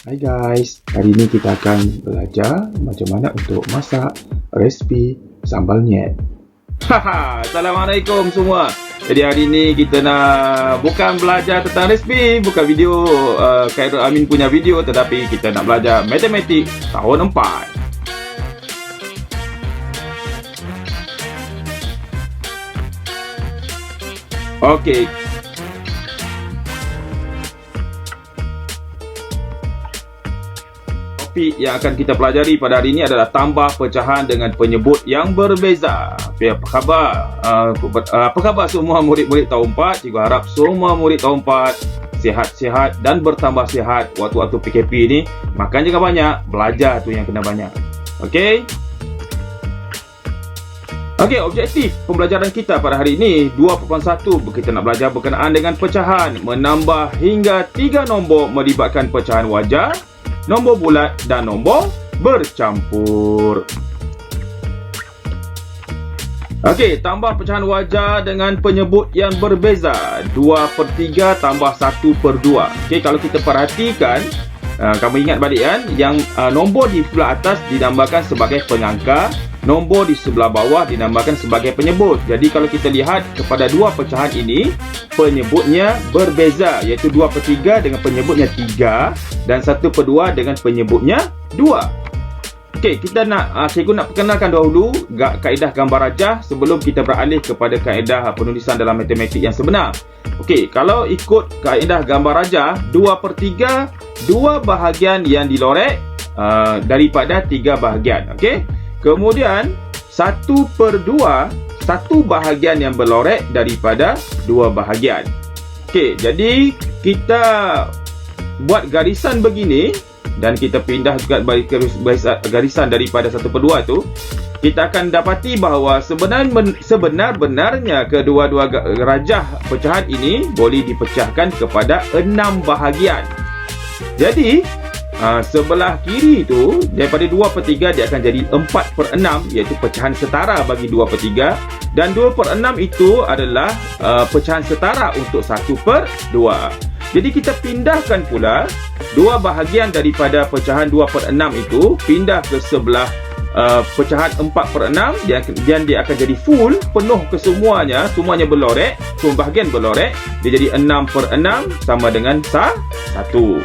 Hai guys, hari ini kita akan belajar macam mana untuk masak resipi sambal nyet. Assalamualaikum semua. Jadi hari ini kita nak bukan belajar tentang resipi, bukan video Khairul Amin punya video, tetapi kita nak belajar matematik tahun 4. Okey. Topik yang akan kita pelajari pada hari ini adalah tambah pecahan dengan penyebut yang berbeza. Okay, apa khabar? Apa khabar semua murid-murid tahun 4? Cikgu harap semua murid tahun 4 sihat-sihat dan bertambah sihat waktu-waktu PKP ni. Makan jangan banyak, belajar tu yang kena banyak. Okey? Okey, objektif pembelajaran kita pada hari ini 2.1, kita nak belajar berkenaan dengan pecahan, menambah hingga 3 nombor melibatkan pecahan wajar, nombor bulat dan nombor bercampur. Okey, tambah pecahan wajar dengan penyebut yang berbeza. 2/3 tambah 1/2. Okey, kalau kita perhatikan, kamu ingat balik kan, yang nombor di sebelah atas dinamakan sebagai pengangka, nombor di sebelah bawah dinamakan sebagai penyebut. Jadi kalau kita lihat kepada dua pecahan ini, penyebutnya berbeza, iaitu 2/3 dengan penyebutnya 3 dan 1/2 dengan penyebutnya 2. Okey, kita nak cikgu nak perkenalkan dahulu kaedah gambar rajah sebelum kita beralih kepada kaedah penulisan dalam matematik yang sebenar. Okey, kalau ikut kaedah gambar rajah, 2/3 2 bahagian yang dilorek daripada 3 bahagian. Okey. Kemudian 1/2 1 bahagian yang berlorek daripada 2 bahagian. Okey, jadi kita buat garisan begini dan kita pindah juga garisan daripada 1/2 tu, kita akan dapati bahawa sebenar-benarnya kedua-dua rajah pecahan ini boleh dipecahkan kepada 6 bahagian. Jadi sebelah kiri tu, daripada 2/3 dia akan jadi 4/6, iaitu pecahan setara bagi 2/3, dan 2/6 itu adalah pecahan setara untuk 1/2. Jadi kita pindahkan pula 2 bahagian daripada pecahan 2/6 itu pindah ke sebelah pecahan 4/6, dan dia akan jadi full, penuh kesemuanya, semuanya berlorek, semua bahagian berlorek, dia jadi 6/6 sama dengan 1.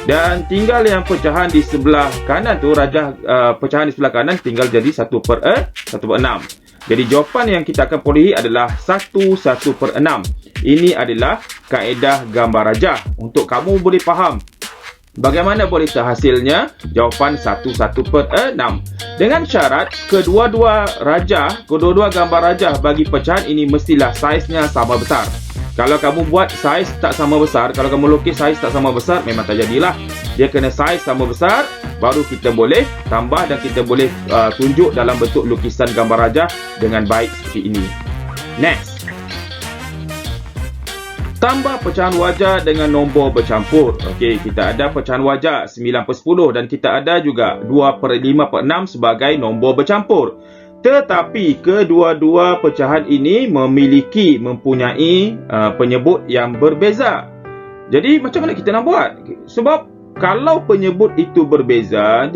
Dan tinggal yang pecahan di sebelah kanan tu, rajah pecahan di sebelah kanan tinggal jadi 1/6. Jadi jawapan yang kita akan perolehi adalah 1/6. Ini adalah kaedah gambar rajah. Untuk kamu boleh faham bagaimana boleh terhasilnya jawapan 1/6. Dengan syarat kedua-dua gambar rajah bagi pecahan ini mestilah saiznya sama besar. Kalau kamu buat saiz tak sama besar, kalau kamu lukis saiz tak sama besar, memang tak jadilah. Dia kena saiz sama besar, baru kita boleh tambah dan kita boleh tunjuk dalam bentuk lukisan gambar rajah dengan baik seperti ini. Next. Tambah pecahan wajar dengan nombor bercampur. Okey, kita ada pecahan wajar 9/10 dan kita ada juga 2/5/6 sebagai nombor bercampur. Tetapi kedua-dua pecahan ini mempunyai penyebut yang berbeza. Jadi macam mana kita nak buat? Sebab kalau penyebut itu berbeza,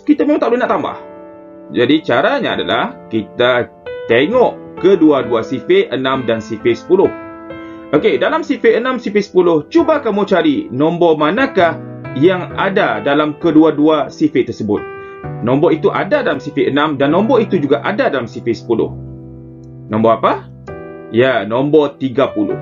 kita memang tak boleh nak tambah. Jadi caranya adalah kita tengok kedua-dua sifir 6 dan sifir 10. Okey, dalam sifir 6, sifir 10, cuba kamu cari nombor manakah yang ada dalam kedua-dua sifir tersebut. Nombor itu ada dalam sifir 6 dan nombor itu juga ada dalam sifir 10. Nombor apa? Ya, nombor 30.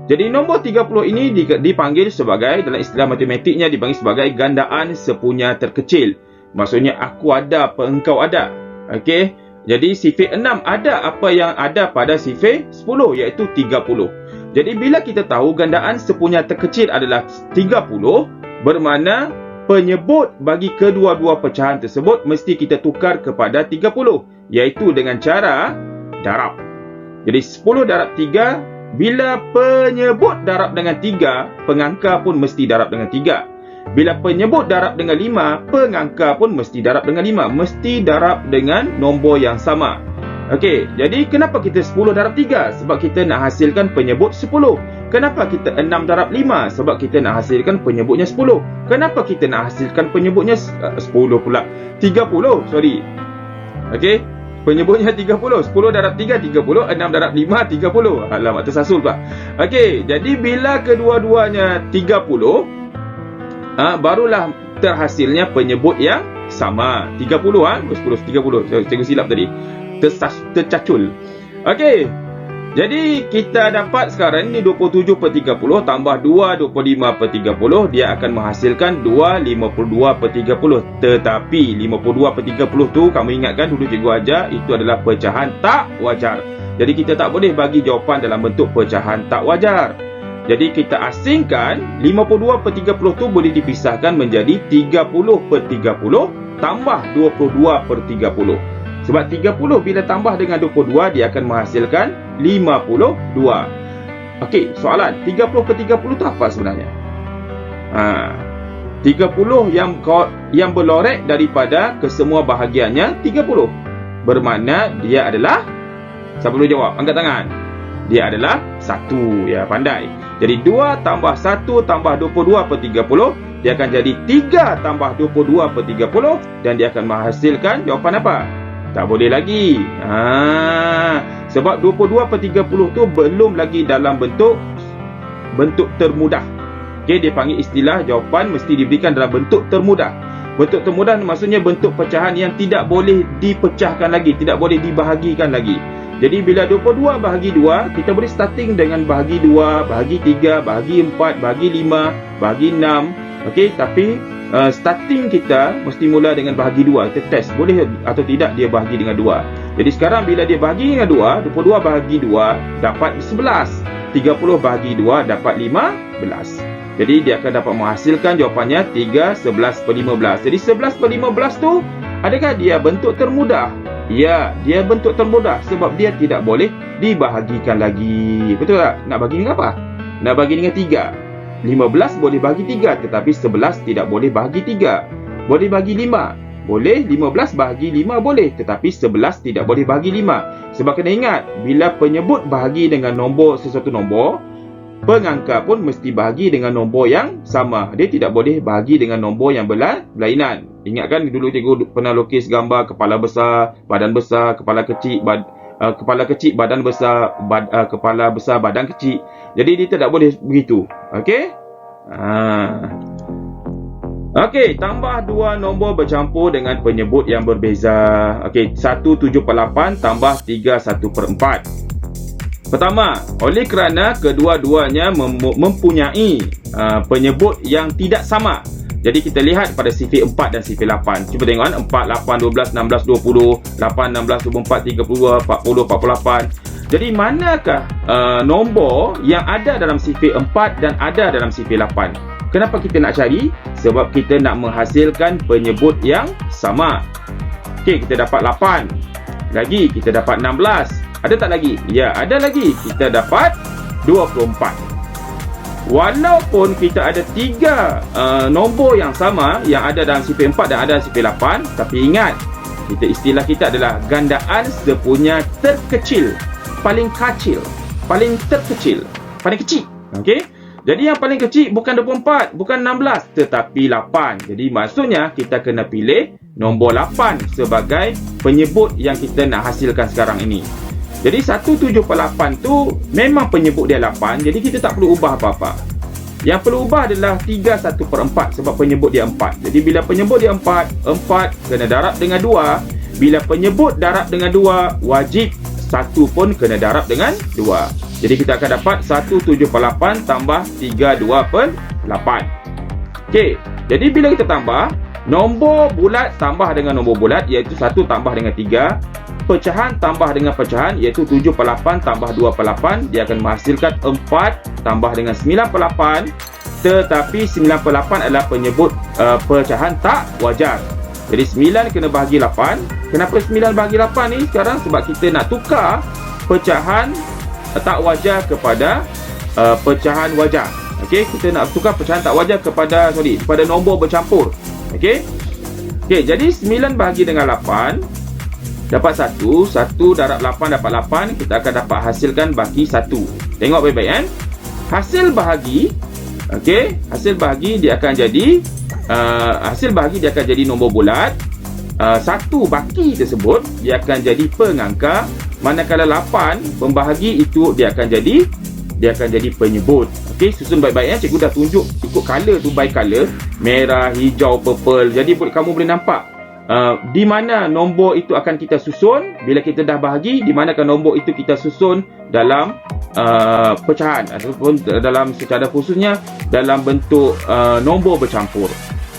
Jadi nombor 30 ini dipanggil sebagai, dalam istilah matematiknya dipanggil sebagai gandaan sepunya terkecil. Maksudnya aku ada apa engkau ada. Okey. Jadi sifir 6 ada apa yang ada pada sifir 10, iaitu 30. Jadi bila kita tahu gandaan sepunya terkecil adalah 30, bermakna penyebut bagi kedua-dua pecahan tersebut mesti kita tukar kepada 30, iaitu dengan cara darab. Jadi 10 darab 3, bila penyebut darab dengan 3, pengangka pun mesti darab dengan 3. Bila penyebut darab dengan 5, pengangka pun mesti darab dengan 5. Mesti darab dengan nombor yang sama. Okey, jadi kenapa kita 10 darab 3? Sebab kita nak hasilkan penyebut 10. Kenapa kita 6 darab 5? Sebab kita nak hasilkan penyebutnya 10. Kenapa kita nak hasilkan penyebutnya 10 pula? 30, sorry. Okey, penyebutnya 30. 10 darab 3, 30. 6 darab 5, 30. Alamak, tersasul pula. Okey, jadi bila kedua-duanya 30, barulah terhasilnya penyebut yang sama. 30, 10, 30. Cikgu silap tadi. Tercacul. Okey. Jadi kita dapat sekarang ni 27 per 30 tambah 2 25 per 30, dia akan menghasilkan 2 52 per 30. Tetapi 52 per 30 tu kamu ingatkan dulu cikgu ajar itu adalah pecahan tak wajar. Jadi kita tak boleh bagi jawapan dalam bentuk pecahan tak wajar. Jadi kita asingkan 52 per 30 tu boleh dipisahkan menjadi 30 per 30 tambah 22 per 30. Sebab 30 bila tambah dengan 22 dia akan menghasilkan 52. Okey, soalan 30 per 30 tu apa sebenarnya? 30 yang berlorek daripada kesemua bahagiannya 30. Bermakna dia adalah, siapa boleh jawab? Angkat tangan. Dia adalah 1. Ya, pandai. Jadi 2 tambah 1 tambah 22 per 30, dia akan jadi 3 tambah 22 per 30 dan dia akan menghasilkan jawapan apa? Tak boleh lagi. Sebab 22 per 30 tu belum lagi dalam bentuk termudah. Okey, dia panggil istilah jawapan mesti diberikan dalam bentuk termudah. Bentuk termudah maksudnya bentuk pecahan yang tidak boleh dipecahkan lagi, tidak boleh dibahagikan lagi. Jadi bila 22 bahagi 2, kita boleh starting dengan bahagi 2, bahagi 3, bahagi 4, bahagi 5, bahagi 6. Okey, tapi starting kita mesti mula dengan bahagi 2. Kita test boleh atau tidak dia bahagi dengan 2. Jadi sekarang bila dia bahagi dengan 2, 22 bahagi 2 dapat 11. 30 bahagi 2 dapat 15. Jadi dia akan dapat menghasilkan jawapannya 3 11 per 15. Jadi 11 per 15 tu adakah dia bentuk termudah? Ya, dia bentuk termudah sebab dia tidak boleh dibahagikan lagi. Betul tak? Nak bagi dengan apa? Nak bagi dengan 3. 15 boleh bagi 3, tetapi 11 tidak boleh bagi 3. Boleh bagi 5. Boleh, 15 bahagi 5 boleh, tetapi 11 tidak boleh bagi 5. Sebab kena ingat, bila penyebut bahagi dengan nombor sesuatu nombor, pengangka pun mesti bahagi dengan nombor yang sama. Dia tidak boleh bahagi dengan nombor yang berlainan. Ingatkan dulu cikgu pernah lukis gambar kepala besar, badan besar, kepala kecil, badan besar, kepala besar, badan kecil. Jadi dia tidak boleh begitu. Okey? Okey, tambah 2 nombor bercampur dengan penyebut yang berbeza. Okey, 1/7/8 tambah 3/1/4. Pertama, oleh kerana kedua-duanya mempunyai penyebut yang tidak sama. Jadi kita lihat pada sifir 4 dan sifir 8. Cuba tengok kan, 4, 8, 12, 16, 20, 8, 16, 24, 32, 40, 48. Jadi manakah nombor yang ada dalam sifir 4 dan ada dalam sifir 8? Kenapa kita nak cari? Sebab kita nak menghasilkan penyebut yang sama. Okey, kita dapat 8. Lagi kita dapat 16. Ada tak lagi? Ya, ada lagi. Kita dapat 24. Walaupun kita ada 3 nombor yang sama yang ada dalam sifir 4 dan ada dalam sifir 8, tapi ingat, istilah kita adalah gandaan sepunya terkecil, paling kecil, paling terkecil, paling kecil. Okey? Jadi yang paling kecil bukan 24, bukan 16, tetapi 8. Jadi maksudnya kita kena pilih nombor 8 sebagai penyebut yang kita nak hasilkan sekarang ini. Jadi 1/7/8 tu memang penyebut dia 8, jadi kita tak perlu ubah apa-apa. Yang perlu ubah adalah 3/1/4 sebab penyebut dia 4. Jadi bila penyebut dia 4 kena darab dengan 2. Bila penyebut darab dengan 2, wajib 1 pun kena darab dengan 2. Jadi kita akan dapat 1/7/8 tambah 3/2/8. Okey, jadi bila kita tambah, nombor bulat tambah dengan nombor bulat iaitu 1 tambah dengan 3. Pecahan tambah dengan pecahan iaitu 7/8 tambah 2/8. Dia akan menghasilkan 4 tambah dengan 9/8. Tetapi 9/8 adalah penyebut pecahan tak wajar. Jadi 9 kena bahagi 8. Kenapa 9 bahagi 8 ni sekarang? Sebab kita nak tukar pecahan tak wajar kepada pecahan wajar. Okey, kita nak tukar pecahan tak wajar kepada nombor bercampur. Okey. Okey, jadi 9 bahagi dengan 8. dapat 1, 1 darab 8 dapat 8, kita akan dapat hasilkan baki 1. Tengok baik-baik kan. Hasil bahagi, okey, hasil bahagi dia akan jadi nombor bulat. 1 baki tersebut dia akan jadi pengangka, manakala 8 pembahagi itu dia akan jadi penyebut. Okey, susun baik-baik ya. Cikgu dah tunjuk ikut color tu, by color, merah, hijau, purple. Jadi kamu boleh nampak di mana nombor itu akan kita susun bila kita dah bahagi, di manakah nombor itu kita susun dalam pecahan ataupun dalam secara khususnya dalam bentuk nombor bercampur.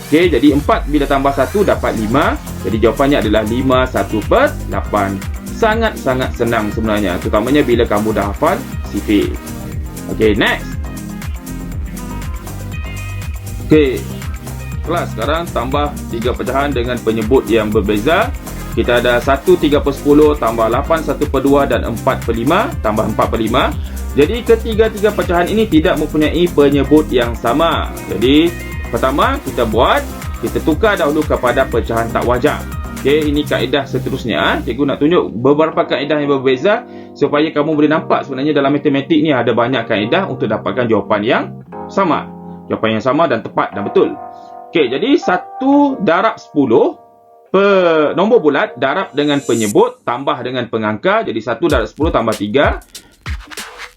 Okey, jadi 4 bila tambah 1 dapat 5. Jadi jawapannya adalah 5/1/8. Sangat-sangat senang sebenarnya, terutamanya bila kamu dah hafal sifir. Okey, next. Okey, kelas sekarang tambah 3 pecahan dengan penyebut yang berbeza. Kita ada 1 3/10 tambah 8 1/2 dan 4/5 tambah 4/5. Jadi ketiga-tiga pecahan ini tidak mempunyai penyebut yang sama. Jadi pertama kita tukar dahulu kepada pecahan tak wajar. Okey, ini kaedah seterusnya. Cikgu nak tunjuk beberapa kaedah yang berbeza supaya kamu boleh nampak sebenarnya dalam matematik ni ada banyak kaedah untuk dapatkan jawapan yang sama. Jawapan yang sama dan tepat dan betul. Okey, jadi 1 darab 10 nombor bulat darab dengan penyebut tambah dengan pengangka. Jadi 1 darab 10 tambah 3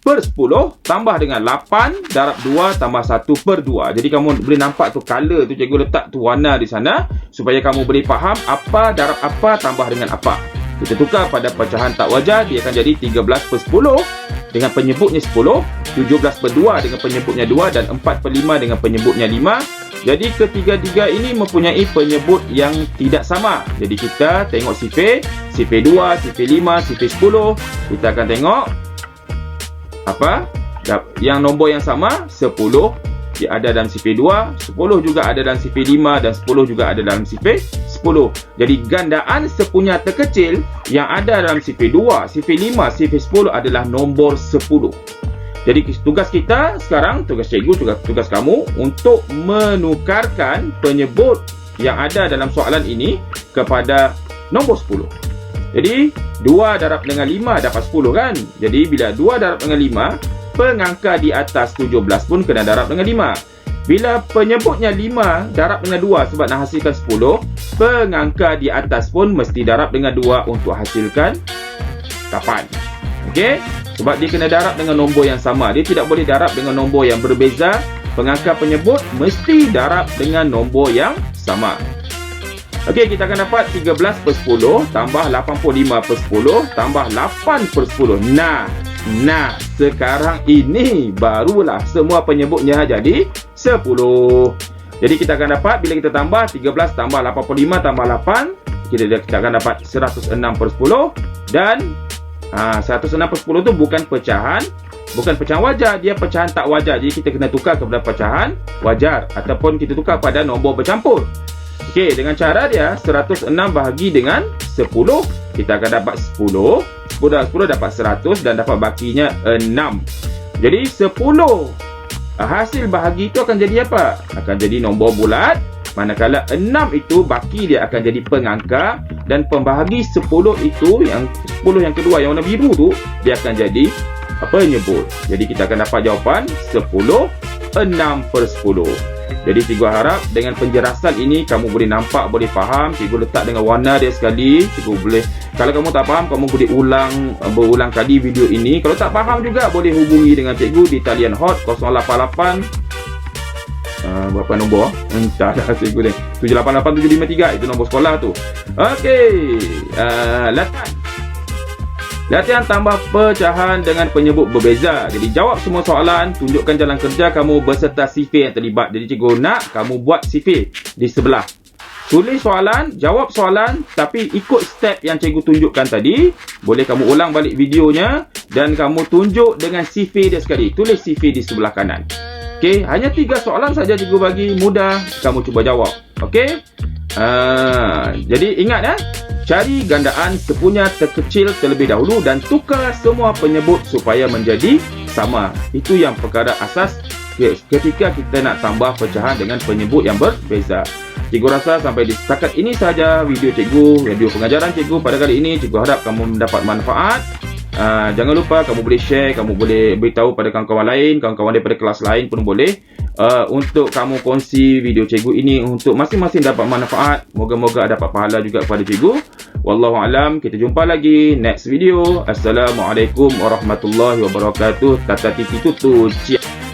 per 10 tambah dengan 8 darab 2 tambah 1/2. Jadi kamu boleh nampak tu color tu, cikgu letak tu warna di sana supaya kamu boleh faham apa darab apa tambah dengan apa. Kita tukar pada pecahan tak wajar, dia akan jadi 13/10 dengan penyebutnya 10, 17/2 dengan penyebutnya 2 dan 4/5 dengan penyebutnya 5. Jadi ketiga-tiga ini mempunyai penyebut yang tidak sama. Jadi kita tengok sifir 2, sifir 5, sifir 10. Kita akan tengok apa yang nombor yang sama. 10 dia ada dalam sifir 2, 10 juga ada dalam sifir 5 dan 10 juga ada dalam sifir 10. Jadi gandaan sepunya terkecil yang ada dalam sifir 2, sifir 5, sifir 10 adalah nombor 10. Jadi tugas kita sekarang, tugas cikgu, tugas kamu untuk menukarkan penyebut yang ada dalam soalan ini kepada nombor 10. Jadi 2 darab dengan 5 dapat 10 kan? Jadi bila 2 darab dengan 5, pengangka di atas 17 pun kena darab dengan 5. Bila penyebutnya 5 darab dengan 2 sebab nak hasilkan 10, pengangka di atas pun mesti darab dengan 2 untuk hasilkan 8. Okey? Sebab dia kena darab dengan nombor yang sama. Dia tidak boleh darab dengan nombor yang berbeza. Pengangka penyebut mesti darab dengan nombor yang sama. Okey, kita akan dapat 13/10 tambah 85/10 tambah 8/10. Nah, sekarang ini barulah semua penyebutnya jadi 10. Jadi kita akan dapat bila kita tambah 13 tambah 85 tambah 8, kita akan dapat 106/10 dan 106/10 tu bukan pecahan wajar, dia pecahan tak wajar. Jadi kita kena tukar kepada pecahan wajar ataupun kita tukar pada nombor bercampur. Okey, dengan cara dia 106 bahagi dengan 10, kita akan dapat 10 darab 10 dapat 100 dan dapat bakinya 6. Jadi 10 hasil bahagi itu akan jadi apa? Akan jadi nombor bulat. Manakala 6 itu baki dia akan jadi pengangka dan pembahagi 10 itu yang 10 yang kedua yang warna biru tu dia akan jadi penyebut. Jadi kita akan dapat jawapan 10 6/10. Jadi cikgu harap dengan penjelasan ini kamu boleh nampak, boleh faham. Cikgu letak dengan warna dia sekali. Cikgu boleh, kalau kamu tak faham, kamu boleh berulang kali video ini. Kalau tak faham juga boleh hubungi dengan cikgu di talian hot 088 berapa nombor? Entah dah cikgu ni. 788753 itu nombor sekolah tu. Okey. Latihan tambah pecahan dengan penyebut berbeza. Jadi jawab semua soalan, tunjukkan jalan kerja kamu beserta sifir yang terlibat. Jadi cikgu nak kamu buat sifir di sebelah. Tulis soalan, jawab soalan tapi ikut step yang cikgu tunjukkan tadi. Boleh kamu ulang balik videonya dan kamu tunjuk dengan sifir dia sekali. Tulis sifir di sebelah kanan. Okey, hanya 3 soalan saja cikgu bagi, mudah. Kamu cuba jawab. Okey? Jadi ingat ya. Cari gandaan sepunya terkecil terlebih dahulu dan tukar semua penyebut supaya menjadi sama. Itu yang perkara asas ketika kita nak tambah pecahan dengan penyebut yang berbeza. Cikgu rasa sampai di setakat ini saja video pengajaran cikgu pada kali ini. Cikgu harap kamu mendapat manfaat. Jangan lupa kamu boleh share, kamu boleh beritahu pada kawan-kawan lain, kawan-kawan daripada kelas lain pun boleh, untuk kamu kongsi video cikgu ini untuk masing-masing dapat manfaat. Moga-moga dapat pahala juga kepada cikgu. Wallahualam, kita jumpa lagi next video. Assalamualaikum warahmatullahi wabarakatuh. Tata titi tutu. Ciao.